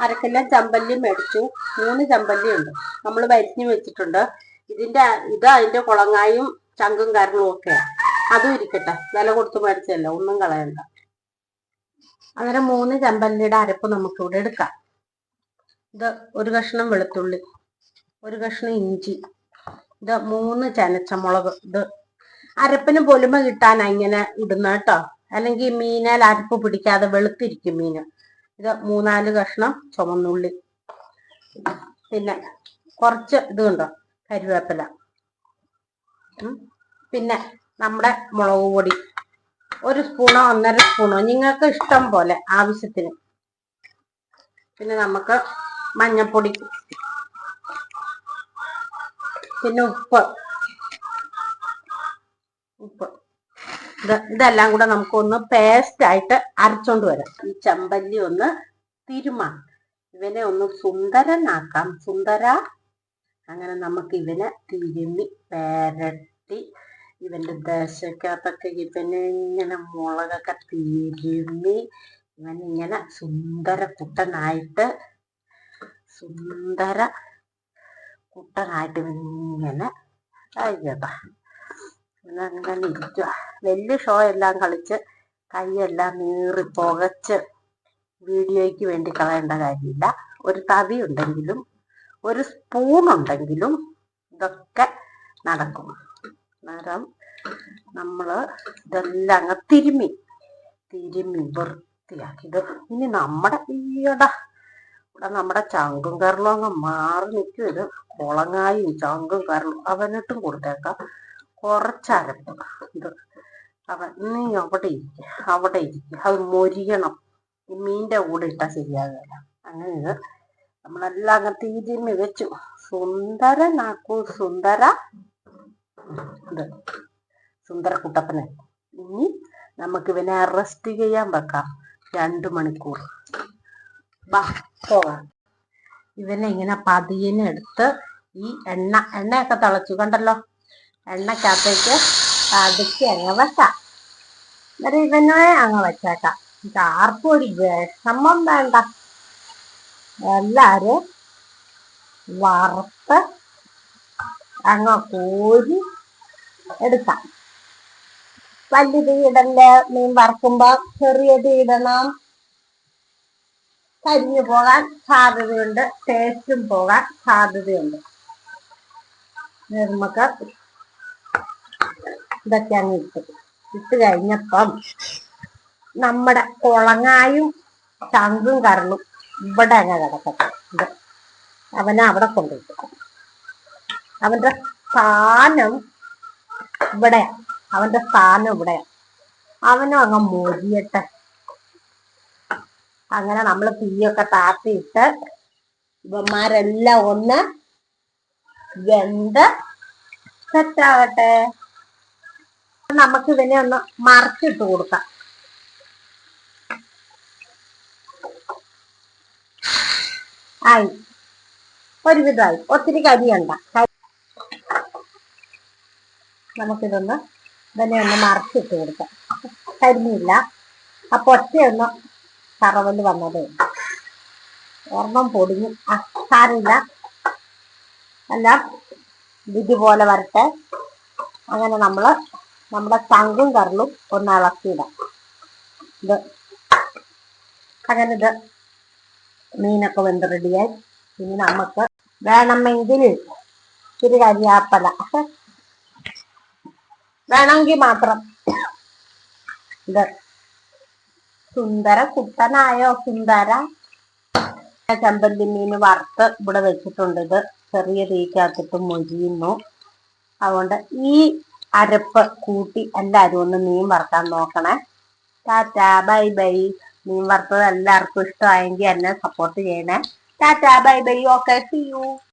അരക്കിലോ ചമ്പല്ലി മേടിച്ചു. 3 ചമ്പല്ലി ഉണ്ട്, നമ്മൾ വരിഞ്ഞു വെച്ചിട്ടുണ്ട്. അതിന്റെ കുളങ്ങായും ചങ്കും കരളും ഒക്കെ അതും ഇരിക്കട്ടെ, വില കൊടുത്ത് മേടിച്ചല്ലോ, ഒന്നും കളയണ്ട. അങ്ങനെ 3 ചമ്പല്ലിയുടെ അരപ്പ് നമുക്കിവിടെ എടുക്കാം. ഇത് 1 കഷ്ണം വെളുത്തുള്ളി, 1 കഷ്ണം ഇഞ്ചി, ഇത് 3 ചനച്ചമുളക്. ഇത് അരപ്പിന് പൊലിമ കിട്ടാനാ ഇങ്ങനെ ഇടുന്ന കേട്ടോ, അല്ലെങ്കിൽ മീനാൽ അരപ്പ് പിടിക്കാതെ വെളുത്തിരിക്കും മീന്. ഇത് 3-4 കഷ്ണം ചുവന്നുള്ളി, പിന്നെ കുറച്ച് ഇത് കണ്ടോ കരിവേപ്പില, പിന്നെ നമ്മുടെ മുളക് പൊടി 1 സ്പൂണോ 1.5 സ്പൂണോ നിങ്ങൾക്ക് ഇഷ്ടം പോലെ ആവശ്യത്തിന്. പിന്നെ നമുക്ക് മഞ്ഞൾപ്പൊടി, പിന്നെ ഉപ്പ് ഇതെല്ലാം കൂടെ നമുക്കൊന്ന് പേസ്റ്റ് ആയിട്ട് അരച്ചോണ്ട് വരാം. ഈ ചമ്പല്ലി ഒന്ന് തിരുമാം, ഇവനെ ഒന്ന് സുന്ദരനാക്കാം. അങ്ങനെ നമുക്ക് ഇവനെ തിരുമ്മി പെരട്ടി ഇവന്റെ ദശക്കകത്തൊക്കെ ഇവനെ ഇങ്ങനെ മുളകൊക്കെ തിരുമ്മി ഇവനിങ്ങനെ സുന്ദര കുട്ടനായിട്ട് ഇവനിങ്ങനെ അയ്യതാ അങ്ങനെ ഇരിക്കുക. വലിയ ഷോ എല്ലാം കളിച്ച് കൈയെല്ലാം നീറി പുകച്ച് വീഡിയോയ്ക്ക് വേണ്ടി കളയേണ്ട കാര്യമില്ല. ഒരു തവി ഉണ്ടെങ്കിലും 1 സ്പൂൺ ഉണ്ടെങ്കിലും ഇതൊക്കെ നടക്കും. അന്നേരം നമ്മള് ഇതെല്ലാം അങ്ങ് തിരുമ്മി വൃത്തിയാക്കി. ഇനി നമ്മുടെ നമ്മുടെ ചങ്കും കരളും അങ്ങ് മാറി നിൽക്കും. ഇത് കുളങ്ങായും ചങ്കും കരളും അവനിട്ടും കൊടുത്തേക്കാം. കുറച്ചരപ്പ് ഇത് നീ അവിടെ ഇരിക്കുക, അത് മൊരിയണം. ഈ മീൻ്റെ കൂടെ ഇട്ടാൽ ശരിയാകില്ല. അങ്ങനെ ഇത് നമ്മളെല്ലാം അങ്ങ് തിരുമ്മി വെച്ചു. സുന്ദരനാക്കൂ സുന്ദര കുട്ടപ്പനെ. ഇനി നമുക്ക് ഇവനെ റെസ്റ്റ് ചെയ്യാൻ വെക്കാം 2 മണിക്കൂർ. പോകാം. ഇവനെ ഇങ്ങനെ പതിയെ എടുത്ത് ഈ എണ്ണയൊക്കെ തിളച്ചു കണ്ടല്ലോ, എണ്ണക്കകത്തേക്ക് പതുക്കെ അങ്ങ് വെക്കാം. എന്നിട്ട് ഇവനെ അങ്ങ് വെച്ചേക്കാം. ആർക്കും ഒരു വിഷമം വേണ്ട, എല്ലാരും വറുത്ത് അങ്ങ് കോരി എടുക്കാം. വലിയ തീയിടല്, മീൻ വറുക്കുമ്പോ ചെറിയ തീയിടണം. കരിഞ്ഞു പോകാൻ സാധ്യതയുണ്ട്, ടേസ്റ്റും പോകാൻ സാധ്യതയുണ്ട്. നമുക്ക് ഇതൊക്കെ അങ്ങ് ഇട്ട് കഴിഞ്ഞപ്പം നമ്മുടെ കുളങ്ങായും ചങ്കും കരളും ഇവിടെ അങ്ങ് കിടക്കട്ടെ. അവനെ അവിടെ കൊണ്ടുപോയി, അവന്റെ സ്ഥാനം ഇവിടെയാ, അവനും അങ്ങ് മൊരിയട്ടെ. അങ്ങനെ നമ്മൾ തീയൊക്കെ താത്തിയിട്ട് ഇവന്മാരെല്ലാം ഒന്ന് വെന്ത് സെറ്റാകട്ടെ. നമുക്ക് ഇവനെ ഒന്ന് മറിച്ചിട്ട് കൊടുക്കാം. ആയി, ഒരുവിധമായി, ഒത്തിരി കരിയണ്ട. നമുക്കിതൊന്ന് ഇവനെ ഒന്ന് മറിച്ചിട്ട് കൊടുക്കാം. കരിഞ്ഞില്ല, അപ്പൊ ഒറ്റയൊന്ന് കറവല് വന്നതേ, ഒരെണ്ണം പൊടിഞ്ഞു. സാരില്ല, എല്ലാം ഇതുപോലെ വരട്ടെ. അങ്ങനെ നമ്മുടെ ചങ്കും കരളും ഒന്ന് ഇളക്കിയിടാം. അങ്ങനെ മീനൊക്കെ വെന്ത് റെഡിയായി. ഇനി നമുക്ക് വേണമെങ്കിൽ ഇത്തിരി കരിയാപ്പല വേണമെങ്കിൽ മാത്രം. സുന്ദര കുട്ടനായോ ചമ്പല്ലി മീൻ വറുത്ത് ഇവിടെ വെച്ചിട്ടുണ്ട്. ഇത് ചെറിയ തീക്കകത്തിട്ട് മൊരിയുന്നു. അതുകൊണ്ട് ഈ അരപ്പ് കൂട്ടി എല്ലാവരും ഒന്ന് മീൻ വറുക്കാൻ നോക്കണേ. Tata, bye by. മീൻ വറുത്തത് എല്ലാവർക്കും ഇഷ്ടമായെങ്കിൽ എന്നെ സപ്പോർട്ട് ചെയ്യണേ. Tata, bye bye. Okay, see U.